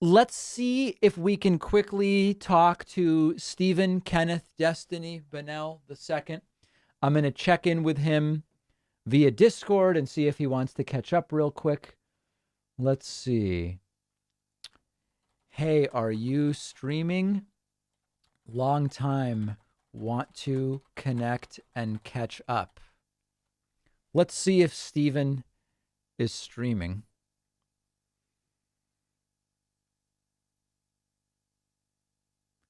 Let's see if we can quickly talk to Stephen, Kenneth, Destiny, Bonnell II. I'm going to check in with him via Discord and see if he wants to catch up real quick. Let's see. Hey, are you streaming? Long time. Want to connect and catch up. Let's see if Stephen is streaming.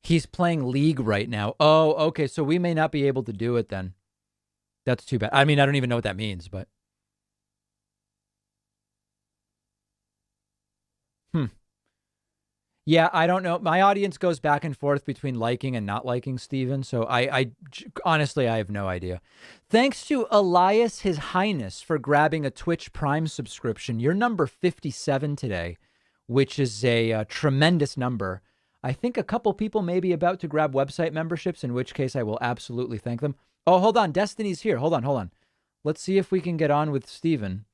He's playing League right now. Oh, okay. So we may not be able to do it then. That's too bad. I mean, I don't even know what that means, but. Yeah, I don't know. My audience goes back and forth between liking and not liking Steven. So I honestly, I have no idea. Thanks to Elias, His Highness, for grabbing a Twitch Prime subscription. You're number 57 today, which is a tremendous number. I think a couple people may be about to grab website memberships, in which case I will absolutely thank them. Oh, hold on. Destiny's here. Hold on. Let's see if we can get on with Steven.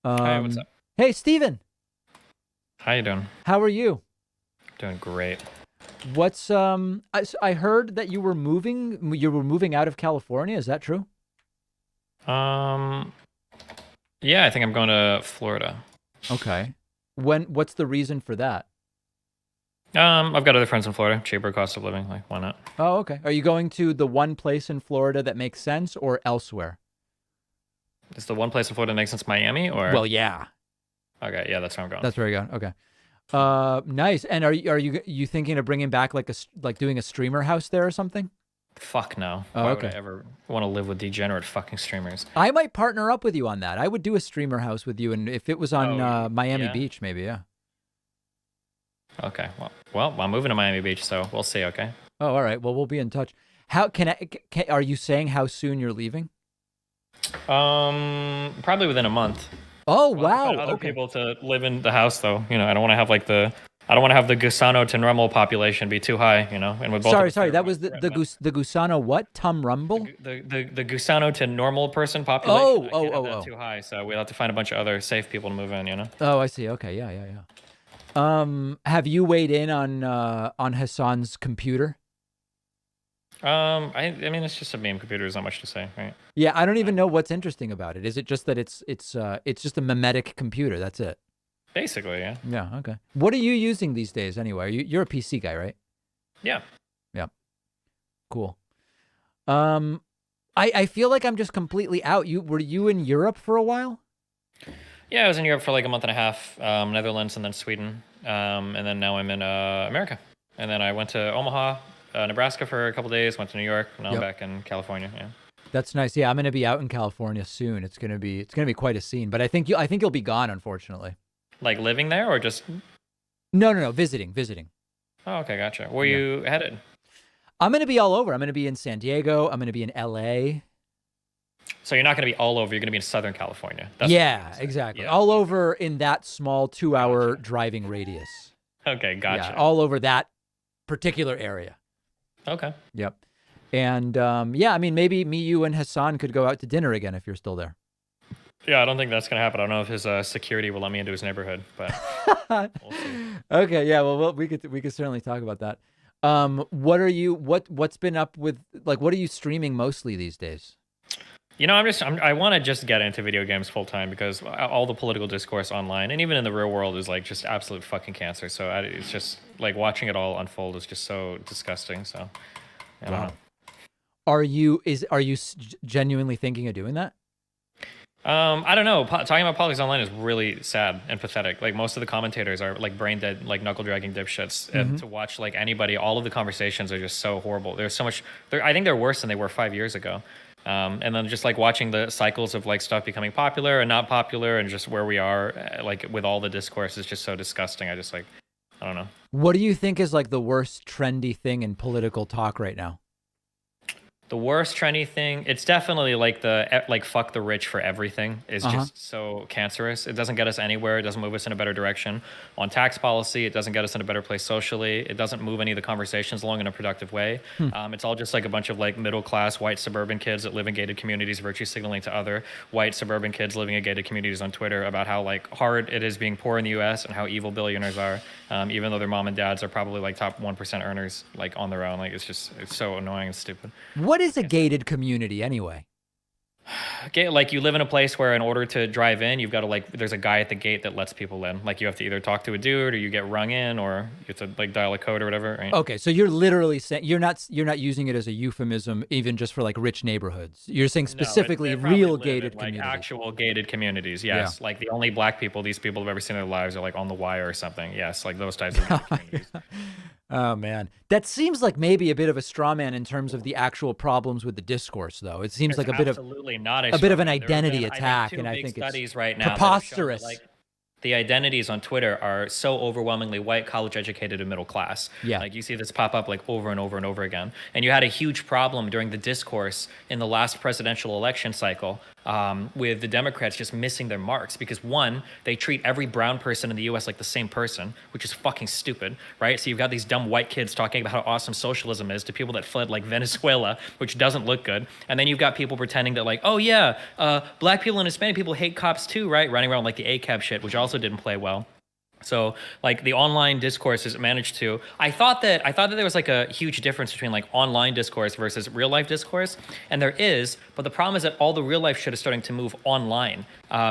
Hi, what's up? Hey, Steven. How you doing? How are you? Doing great. What's I heard that you were moving out of California. Is that true? Yeah, I think I'm going to Florida. Okay. What's the reason for that? I've got other friends in Florida. Cheaper cost of living. Like, why not? Oh, okay. Are you going to the one place in Florida that makes sense or elsewhere? Is the one place in Florida that makes sense Miami or? Well, yeah. Okay, yeah, that's where I'm going. That's where you're going. Okay. Nice. And are you thinking of bringing back like doing a streamer house there or something? Fuck no. Oh, Why okay. would I ever want to live with degenerate fucking streamers? I might partner up with you on that. I would do a streamer house with you, and if it was on Miami Beach, maybe, yeah. Okay. Well, I'm moving to Miami Beach, so we'll see. Okay. Oh, all right. Well, we'll be in touch. How are you saying how soon you're leaving? Probably within a month. Oh, wow. Other people to live in the house, though. You know, I don't want to have the Gusano to normal population be too high. You know, and with both. Sorry. That was the Gusano what? Tum Rumble. The Gusano to normal person population. Oh. Too high, so we'll have to find a bunch of other safe people to move in. You know. Oh, I see. Okay. Yeah. Have you weighed in on Hassan's computer? I mean, it's just a meme computer. There's not much to say, right? Yeah, I don't even know what's interesting about it. Is it just that it's just a memetic computer? That's it. Basically, yeah. Yeah. Okay. What are you using these days anyway? You're a PC guy, right? Yeah. Yeah. Cool. I feel like I'm just completely out. Were you in Europe for a while? Yeah, I was in Europe for like a month and a half, Netherlands and then Sweden, and then now I'm in America. And then I went to Omaha, Nebraska for a couple days, went to New York, now I'm back in California. Yeah. That's nice. Yeah, I'm going to be out in California soon. It's going to be quite a scene, but I think you'll be gone, unfortunately. Like living there or just? No, visiting. Oh, okay, gotcha. Where you headed? I'm going to be all over. I'm going to be in San Diego. I'm going to be in LA. So you're not going to be all over. You're going to be in Southern California. That's exactly. Yeah. All over in that small 2-hour driving radius. Okay, gotcha. Yeah, all over that particular area. Okay. Yep. And I mean, maybe me, you, and Hassan could go out to dinner again if you're still there. Yeah, I don't think that's going to happen. I don't know if his security will let me into his neighborhood, but we'll see. Okay, yeah, well, we could certainly talk about that. What's been up with, like, what are you streaming mostly these days? You know, I want to just get into video games full time because all the political discourse online and even in the real world is like just absolute fucking cancer. So it's just like watching it all unfold is just so disgusting. So I don't know. Are you genuinely thinking of doing that? I don't know. Talking about politics online is really sad and pathetic. Like most of the commentators are like brain dead, like knuckle dragging dipshits. And to watch like anybody, all of the conversations are just so horrible. There's so much. I think they're worse than they were 5 years ago. And then just like watching the cycles of like stuff becoming popular and not popular, and just where we are, like with all the discourse is just so disgusting. I don't know. What do you think is like the worst trendy thing in political talk right now? The worst trendy thing, it's definitely like the like fuck the rich for everything is just so cancerous. It doesn't get us anywhere. It doesn't move us in a better direction. On tax policy, it doesn't get us in a better place socially. It doesn't move any of the conversations along in a productive way. It's all just like a bunch of like middle class white suburban kids that live in gated communities, virtue signaling to other white suburban kids living in gated communities on Twitter about how like hard it is being poor in the U.S. and how evil billionaires are, even though their mom and dads are probably like top 1% earners like on their own. Like it's so annoying and stupid. What is a gated community anyway? Okay, like you live in a place where in order to drive in, you've got to like, there's a guy at the gate that lets people in. Like you have to either talk to a dude or you get rung in or you have to like dial a code or whatever. Right? Okay, so you're literally saying you're not using it as a euphemism, even just for like rich neighborhoods. You're saying specifically real gated communities, like actual gated communities. Yes, like the only black people these people have ever seen in their lives are like on the wire or something. Yes, like those types of gated communities. Oh man, that seems like maybe a bit of a straw man in terms of the actual problems with the discourse, though. It seems like a bit of a bit of an identity attack, and I think it's right now preposterous. The identities on Twitter are so overwhelmingly white, college educated, and middle class. Yeah. Like you see this pop up like over and over and over again. And you had a huge problem during the discourse in the last presidential election cycle with the Democrats just missing their marks because one, they treat every brown person in the US like the same person, which is fucking stupid, right? So you've got these dumb white kids talking about how awesome socialism is to people that fled like Venezuela, which doesn't look good. And then you've got people pretending that like, oh yeah, black people and Hispanic people hate cops too, right? Running around like the ACAB shit, which also didn't play well. So like the online discourse has managed to, I thought that there was like a huge difference between like online discourse versus real life discourse. And there is, but the problem is that all the real life shit is starting to move online.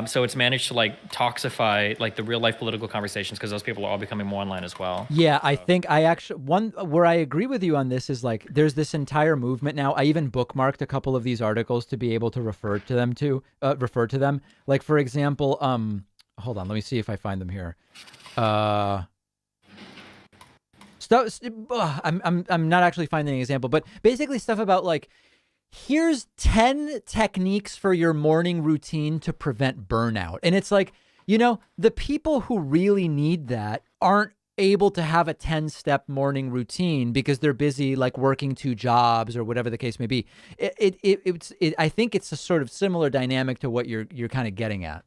So it's managed to like toxify like the real life political conversations because those people are all becoming more online as well. Yeah, I think I actually, one where I agree with you on this is like, there's this entire movement now. I even bookmarked a couple of these articles to be able to refer to them. Like for example, hold on, let me see if I find them here. I'm not actually finding an example, but basically stuff about like, here's 10 techniques for your morning routine to prevent burnout. And it's like, you know, the people who really need that aren't able to have a 10-step morning routine because they're busy like working 2 jobs or whatever the case may be. I think it's a sort of similar dynamic to what you're kind of getting at.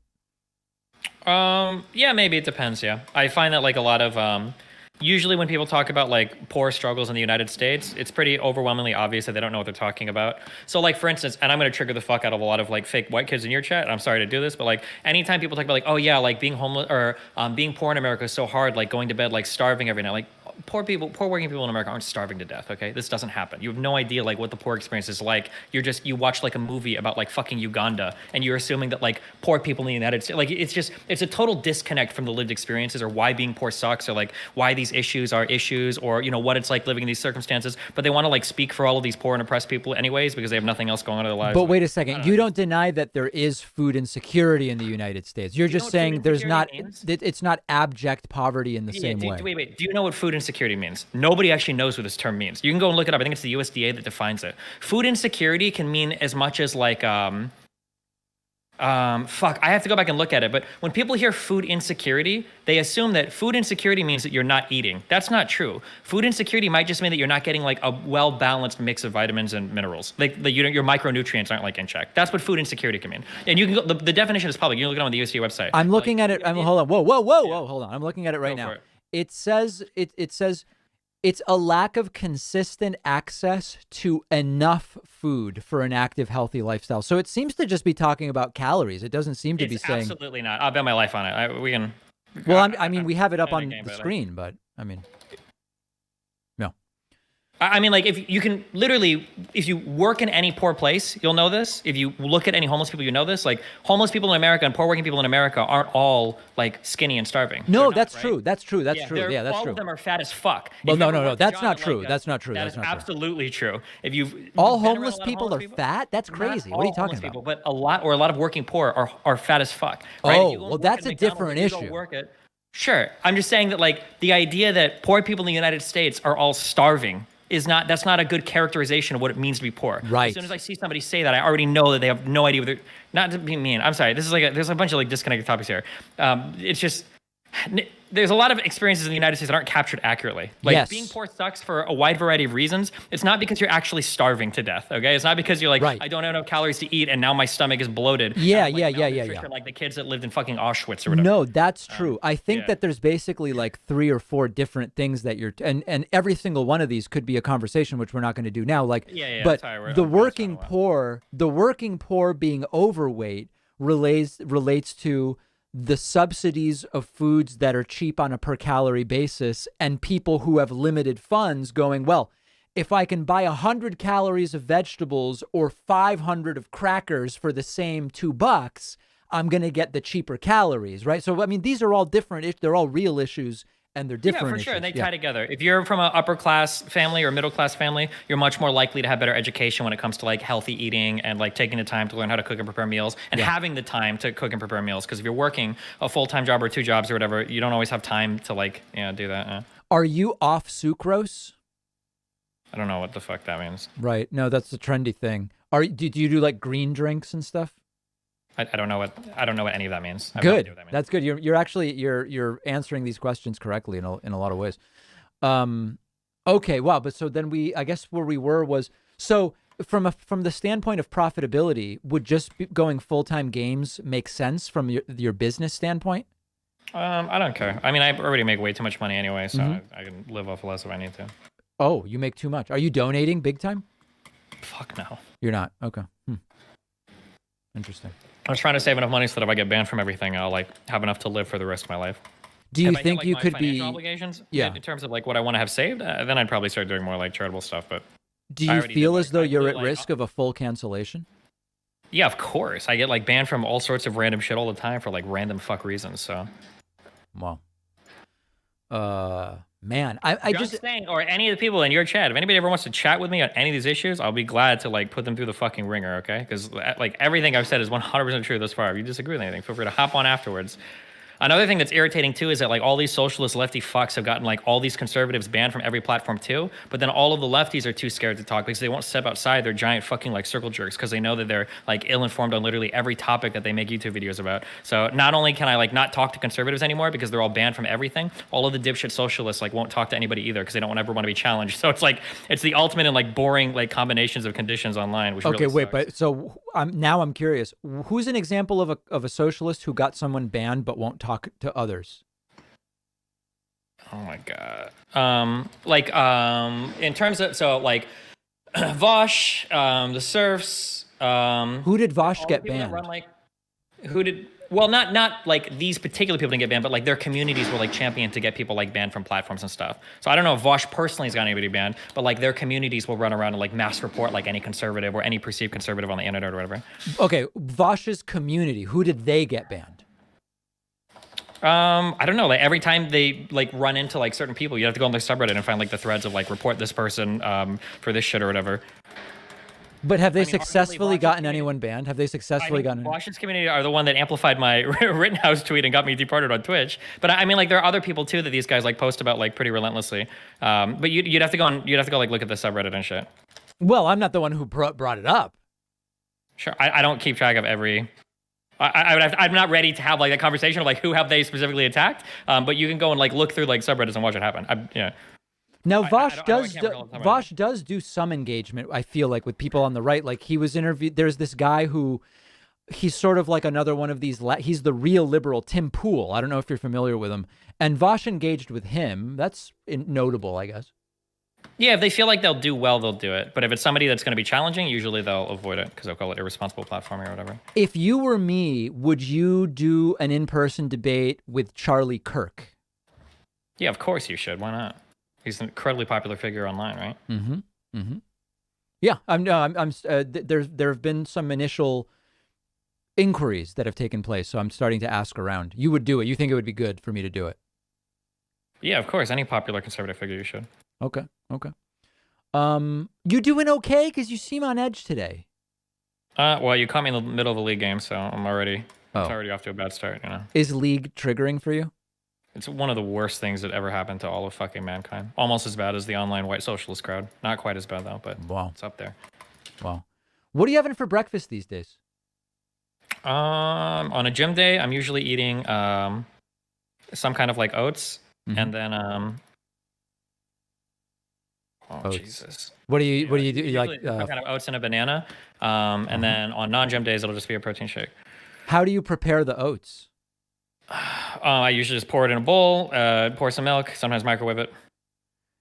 Yeah, maybe it depends. Yeah. I find that like a lot of, usually when people talk about like poor struggles in the United States, it's pretty overwhelmingly obvious that they don't know what they're talking about. So like, for instance, and I'm going to trigger the fuck out of a lot of like fake white kids in your chat. I'm sorry to do this, but like anytime people talk about like, oh yeah, like being homeless or, being poor in America is so hard, like going to bed, like starving every night, like poor working people in America aren't starving to death. Okay. This doesn't happen. You have no idea like what the poor experience is like. You watch like a movie about like fucking Uganda and you're assuming that like poor people in the United States, like it's a total disconnect from the lived experiences or why being poor sucks or like why these issues are issues or, you know, what it's like living in these circumstances, but they want to like speak for all of these poor and oppressed people anyways, because they have nothing else going on in their lives. But wait a second. You don't deny that there is food insecurity in the United States. You're just saying there's not, it's not abject poverty in the same way. Wait. Do you know what food insecurity means? Nobody actually knows what this term means. You can go and look it up. I think it's the USDA that defines it. Food insecurity can mean as much as like, fuck, I have to go back and look at it. But when people hear food insecurity, they assume that food insecurity means that you're not eating. That's not true. Food insecurity might just mean that you're not getting like a well-balanced mix of vitamins and minerals. Like your micronutrients aren't like in check. That's what food insecurity can mean. And you can go, the definition is public. You can look it on the USDA website. I'm looking at it. Hold on. Whoa. Hold on. I'm looking at it right now. It says it's a lack of consistent access to enough food for an active, healthy lifestyle. So it seems to just be talking about calories. It doesn't seem to be saying. Absolutely not. I'll bet my life on it. We can. Well, I mean, we have it up on the screen, but I mean, no. I mean, like, if you can literally, if you work in any poor place, you'll know this. If you look at any homeless people, you know this. Like, homeless people in America and poor working people in America aren't all like skinny and starving. No, that's true. That's true. That's true. Yeah, that's true. All of them are fat as fuck. Well, no. That's not true. That's not true. That is absolutely true. If you've all homeless people are fat, that's crazy. What are you talking about? But a lot of working poor are fat as fuck. Right? Oh, well, that's a different issue. Sure, I'm just saying that like the idea that poor people in the United States are all starving that's not a good characterization of what it means to be poor. Right. As soon as I see somebody say that, I already know that they have no idea what they're, not to be mean. I'm sorry. This is like there's a bunch of like disconnected topics here. It's just there's a lot of experiences in the United States that aren't captured accurately. Like Yes. being poor sucks for a wide variety of reasons. It's not because you're actually starving to death. Okay, it's not because you're like, Right. I don't have enough calories to eat and now my stomach is bloated. Yeah, and I'm, like, yeah. malnutrition like the kids that lived in fucking Auschwitz or whatever. No, that's true. I think yeah. that there's basically like 3 or 4 different things that you're, and every single one of these could be a conversation, which we're not going to do now. Like, but the working poor being overweight relates to the subsidies of foods that are cheap on a per calorie basis, and people who have limited funds going, well, if I can buy 100 calories of vegetables or 500 of crackers for the same $2, I'm going to get the cheaper calories, right? So, I mean, these are all different. They're all real issues, and they're different. Yeah, for sure. Issues. And they tie together. If you're from an upper class family or middle class family, you're much more likely to have better education when it comes to like healthy eating and like taking the time to learn how to cook and prepare meals and having the time to cook and prepare meals. Because if you're working a full-time job or 2 jobs or whatever, you don't always have time to like, do that. Are you off sucrose? I don't know what the fuck that means. Right. No, that's the trendy thing. Do you do like green drinks and stuff? I don't know what any of that means. I have Good. no idea what that means. That's good. You're actually you're answering these questions correctly in a lot of ways. Okay. Wow. But so then I guess where we were was, so from the standpoint of profitability, would just going full-time games make sense from your business standpoint? I don't care. I mean, I already make way too much money anyway, so I can live off less if I need to. Oh, you make too much. Are you donating big time? Fuck no. You're not. Okay. Interesting. I was trying to save enough money so that if I get banned from everything, I'll like have enough to live for the rest of my life. Do you if think I hit, like, you my could be obligations? Yeah. In terms of like what I want to have saved, then I'd probably start doing more like charitable stuff. But do you feel as though you're at risk of a full cancellation? Yeah, of course. I get like banned from all sorts of random shit all the time for like random fuck reasons. So, wow. Man, I just saying, or any of the people in your chat, if anybody ever wants to chat with me on any of these issues, I'll be glad to like put them through the fucking ringer, okay? Because like everything I've said is 100% true thus far. If you disagree with anything, feel free to hop on afterwards. Another thing that's irritating too is that like all these socialist lefty fucks have gotten like all these conservatives banned from every platform too, but then all of the lefties are too scared to talk because they won't step outside their giant fucking like circle jerks because they know that they're like ill-informed on literally every topic that they make YouTube videos about. So not only can I like not talk to conservatives anymore because they're all banned from everything, all of the dipshit socialists like won't talk to anybody either because they don't ever want to be challenged. So it's like it's the ultimate in like boring like combinations of conditions online. Which okay, really wait, sucks. but so I'm curious. Who's an example of a socialist who got someone banned but won't talk to others? Oh my god. In terms of like Vosh, the serfs. Who did Vosh get banned? Well, not like these particular people didn't get banned, but like their communities were like championed to get people like banned from platforms and stuff. So I don't know if Vosh personally has got anybody banned, but like their communities will run around and like mass report like any conservative or any perceived conservative on the internet or whatever. Okay, Vosh's community, who did they get banned? I don't know. Like every time they like run into like certain people, you have to go on their subreddit and find like the threads of like report this person for this shit or whatever. But have they successfully gotten anyone banned? Have they successfully gotten? Vosh's community are the one that amplified my Rittenhouse tweet and got me deported on Twitch. But I mean, like there are other people too that these guys like post about like pretty relentlessly. But you'd have to go like look at the subreddit and shit. Well, I'm not the one who brought it up. Sure, I don't keep track of every. I'm not ready to have like that conversation of like who have they specifically attacked. But you can go and like look through like subreddits and watch it happen. Now Vosh does do some engagement. I feel like with people on the right, like he was interviewed. There's this guy who he's sort of like another one of these. He's the real liberal, Tim Pool. I don't know if you're familiar with him. And Vosh engaged with him. That's notable, I guess. Yeah, if they feel like they'll do well, they'll do it. But if it's somebody that's going to be challenging, usually they'll avoid it because they'll call it irresponsible platforming or whatever. If you were me, would you do an in-person debate with Charlie Kirk? Yeah, of course you should. Why not? He's an incredibly popular figure online, right? Mm-hmm. Mm-hmm. Yeah, there have been some initial inquiries that have taken place, so I'm starting to ask around. You would do it. You think it would be good for me to do it? Yeah, of course. Any popular conservative figure, you should. Okay. You doing okay? Because you seem on edge today. Well, you caught me in the middle of a league game, so it's already off to a bad start, you know. Is league triggering for you? It's one of the worst things that ever happened to all of fucking mankind. Almost as bad as the online white socialist crowd. Not quite as bad though, but wow, it's up there. Wow. What are you having for breakfast these days? On a gym day, I'm usually eating some kind of like oats, Mhm. and then oh Oats. Jesus. What do you do? You like Usually some kind of oats and a banana, and then on non-gym days it'll just be a protein shake. how do you prepare the oats? I usually just pour it in a bowl, pour some milk, sometimes microwave it.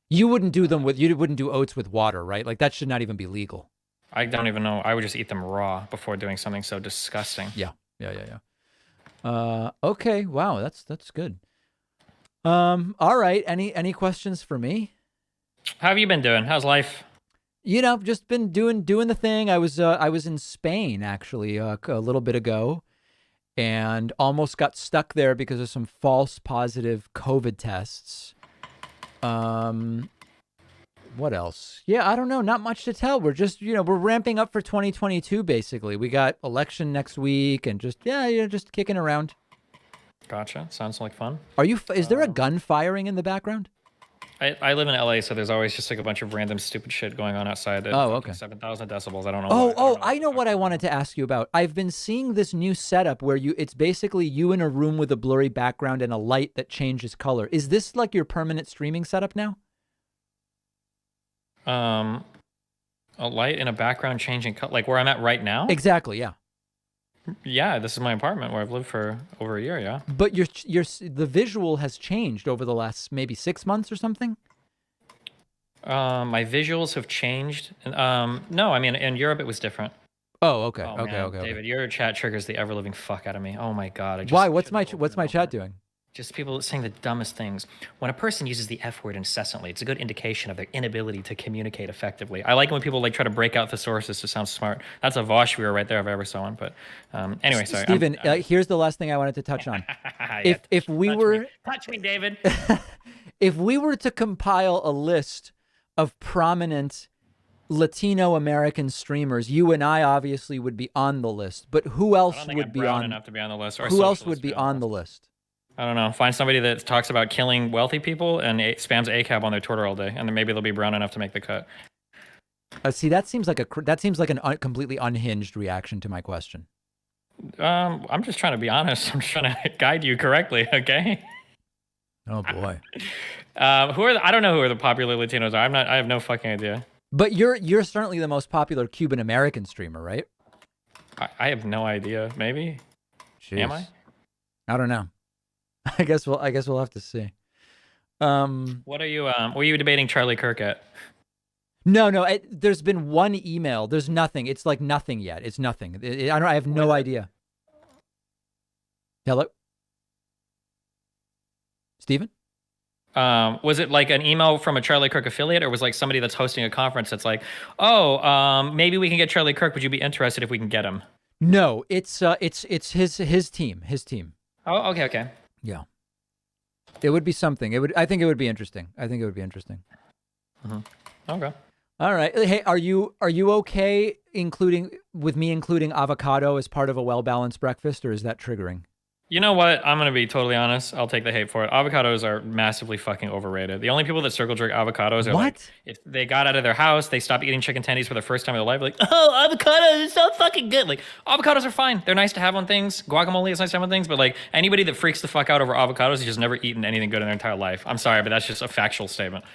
You wouldn't do oats with water, right? Like that should not even be legal. I don't even know. I would just eat them raw before doing something so disgusting. Yeah. Okay. Wow. That's good. All right. Any questions for me? How have you been doing? How's life? Just been doing the thing. I was in Spain actually a little bit ago, and almost got stuck there because of some false positive COVID tests. What else? Yeah, I don't know. Not much to tell. We're just, we're ramping up for 2022. Basically, we got election next week, and just kicking around. Gotcha. Sounds like fun. Is there a gun firing in the background? I live in LA, so there's always just like a bunch of random stupid shit going on outside. At okay. 7,000 decibels. I don't know. I know what I wanted to ask you about. I've been seeing this new setup where it's basically you in a room with a blurry background and a light that changes color. Is this like your permanent streaming setup now? A light in a background changing color, like where I'm at right now. Exactly. Yeah. Yeah, this is my apartment where I've lived for over a year. Yeah. But the visual has changed over the last maybe 6 months or something. My visuals have changed. No, I mean in Europe it was different. Oh, okay. Oh, Okay. man. Okay. David, your chat triggers the ever living fuck out of me. Oh my god. Why? What's my chat doing? Just people saying the dumbest things. When a person uses the F word incessantly, it's a good indication of their inability to communicate effectively. I like it when people like try to break out thesauruses to sound smart. That's a Vosh viewer right there if I ever saw one. But anyway, sorry. Stephen, here's the last thing I wanted to touch on. Yeah, if we were touch me, David. if we were to compile a list of prominent Latino American streamers, you and I obviously would be on the list. But who else would be on enough to be on the list? Or who else would be on the list? I don't know. Find somebody that talks about killing wealthy people and spams ACAB on their Twitter all day, and then maybe they'll be brown enough to make the cut. See, that seems like an completely unhinged reaction to my question. I'm just trying to be honest. I'm just trying to guide you correctly. Okay. Oh boy. I don't know who are the popular Latinos are. I have no fucking idea. But you're certainly the most popular Cuban American streamer, right? I have no idea. Maybe. Jeez. Am I? I don't know. I guess we'll have to see. What are you? Were you debating Charlie Kirk at? No. There's been one email. There's nothing. It's like nothing yet. It's nothing. I have no idea. Hello, Steven? Was it like an email from a Charlie Kirk affiliate, or was like somebody that's hosting a conference that's like, oh, maybe we can get Charlie Kirk. Would you be interested if we can get him? No, it's his team. His team. Oh, okay. Yeah. It would be something. I think it would be interesting. Mm-hmm. Okay. All right. Hey, are you okay including avocado as part of a well-balanced breakfast, or is that triggering? You know what? I'm going to be totally honest. I'll take the hate for it. Avocados are massively fucking overrated. The only people that circle jerk avocados are like, if they got out of their house, they stopped eating chicken tendies for the first time in their life. Like, oh, avocados are so fucking good. Like, avocados are fine. They're nice to have on things. Guacamole is nice to have on things. But like, anybody that freaks the fuck out over avocados has just never eaten anything good in their entire life. I'm sorry, but that's just a factual statement.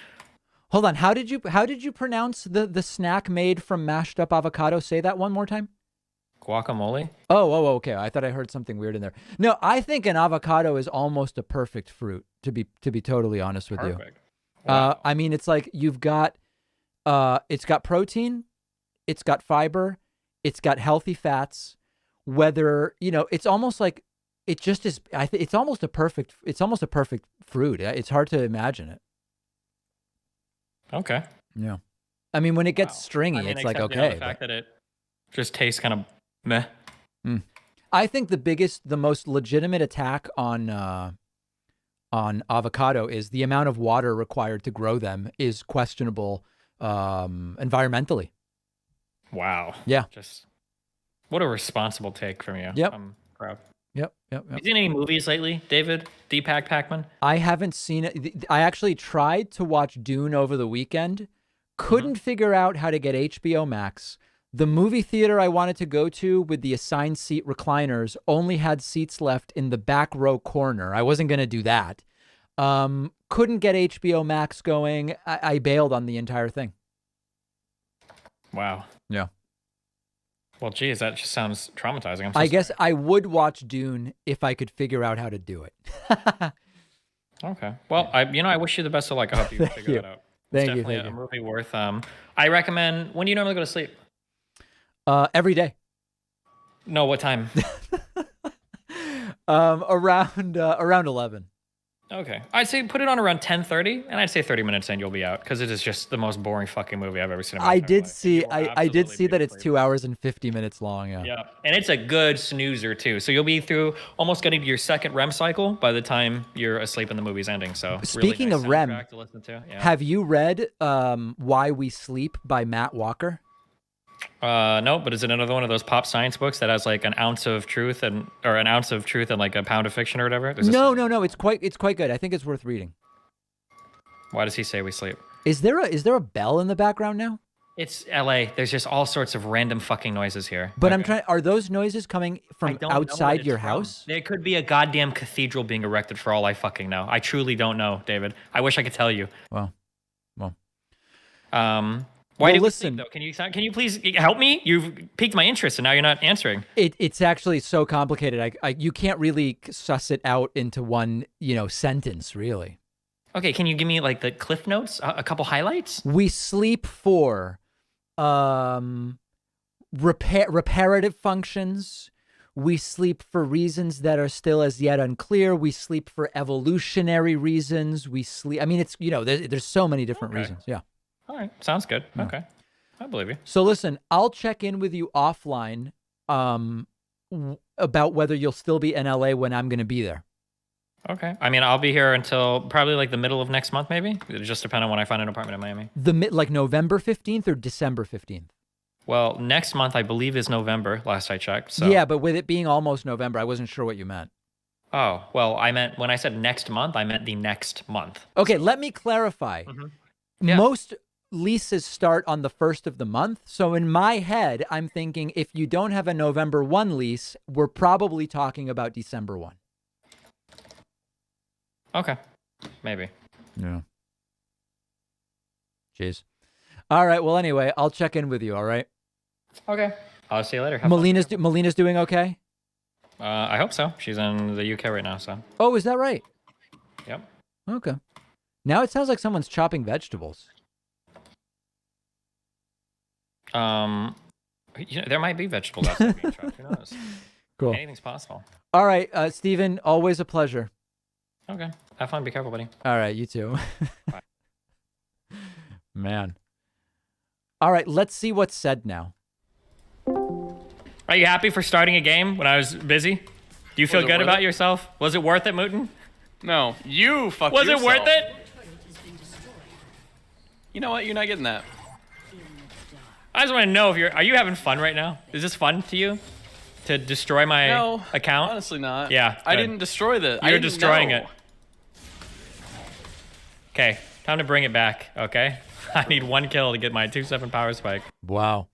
Hold on. How did you pronounce the snack made from mashed up avocado? Say that one more time. Guacamole? Oh, okay. I thought I heard something weird in there. No, I think an avocado is almost a perfect fruit, to be totally honest with you. Wow. I mean, it's like you've got it's got protein, it's got fiber, it's got healthy fats. Whether, it's almost like it just is. It's almost a perfect fruit. It's hard to imagine it. Okay. Yeah. I mean, when it gets stringy, it's like okay. The fact that it just tastes kind of meh. I think the most legitimate attack on avocado is the amount of water required to grow them is questionable environmentally. Wow. Yeah. Just what a responsible take from you. Yep. I'm proud. Yep. Have you seen any movies lately, David? Deepak Pakman? I haven't seen it. I actually tried to watch Dune over the weekend. Couldn't figure out how to get HBO Max. The movie theater I wanted to go to with the assigned seat recliners only had seats left in the back row corner. I wasn't going to do that. Couldn't get HBO Max going. I bailed on the entire thing. Wow. Yeah. Well, geez, that just sounds traumatizing. I guess I would watch Dune if I could figure out how to do it. Okay. Well, I wish you the best of luck. I hope you figure that out. It's definitely a movie worth. I recommend. When do you normally go to sleep? Every day. No, what time? Around 11. Okay. I'd say put it on around 10:30, and I'd say 30 minutes in you'll be out, because it is just the most boring fucking movie I've ever seen in my entire life. I did see that it's 2 hours and 50 minutes long. Yeah. Yeah. And it's a good snoozer too. So you'll be through almost getting to your second REM cycle by the time you're asleep and the movie's ending. So speaking really nice of REM, to listen to. Yeah. Have you read Why We Sleep by Matt Walker? No, but is it another one of those pop science books that has like an ounce of truth and like a pound of fiction or whatever? No. It's quite good. I think it's worth reading. Why does he say we sleep? Is there a bell in the background now? It's LA. There's just all sorts of random fucking noises here. But okay. Are those noises coming from outside your house? There could be a goddamn cathedral being erected for all I fucking know. I truly don't know, David. I wish I could tell you. Well. Why do listen? Sleep, though? Can you please help me? You've piqued my interest, and now you're not answering. It's actually so complicated. You can't really suss it out into one sentence, really. Okay, can you give me like the cliff notes, a couple highlights? We sleep for reparative functions. We sleep for reasons that are still as yet unclear. We sleep for evolutionary reasons. We sleep. I mean, it's there's so many different reasons. Yeah. All right. Sounds good. Yeah. Okay. I believe you. So listen, I'll check in with you offline about whether you'll still be in LA when I'm going to be there. Okay. I mean, I'll be here until probably like the middle of next month, maybe. It just depends on when I find an apartment in Miami. Like November 15th or December 15th? Well, next month, I believe, is November, last I checked. So. Yeah, but with it being almost November, I wasn't sure what you meant. Oh, well, I meant when I said next month, I meant the next month. Okay, let me clarify. Mm-hmm. Yeah. Most leases start on the 1st of the month. So in my head, I'm thinking if you don't have a November 1 lease, we're probably talking about December 1. Okay. Maybe. Yeah. Jeez. All right. Well, anyway, I'll check in with you. All right. Okay. I'll see you later. Melina's doing okay? I hope so. She's in the UK right now, so. Oh, is that right? Yep. Okay. Now it sounds like someone's chopping vegetables. There might be vegetables out there being chopped. Who knows? Cool. Anything's possible. All right, Steven, always a pleasure. Okay. Have fun. Be careful, buddy. All right, you too. Bye. Man. All right, let's see what's said now. Are you happy for starting a game when I was busy? Do you feel good about yourself? Was it worth it, Mooten? No, you fucked yourself. Was it worth it? You know what? You're not getting that. I just want to know are you having fun right now? Is this fun to you? To destroy my account? Honestly not. Yeah. Good. I didn't destroy the. You're destroying it. Okay, time to bring it back, okay? I need 1 kill to get my 2/7 power spike. Wow.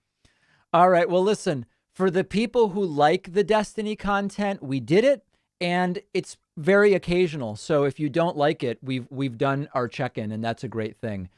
All right, well, listen. For the people who like the Destiny content, we did it, and it's very occasional. So if you don't like it, we've done our check-in, and that's a great thing.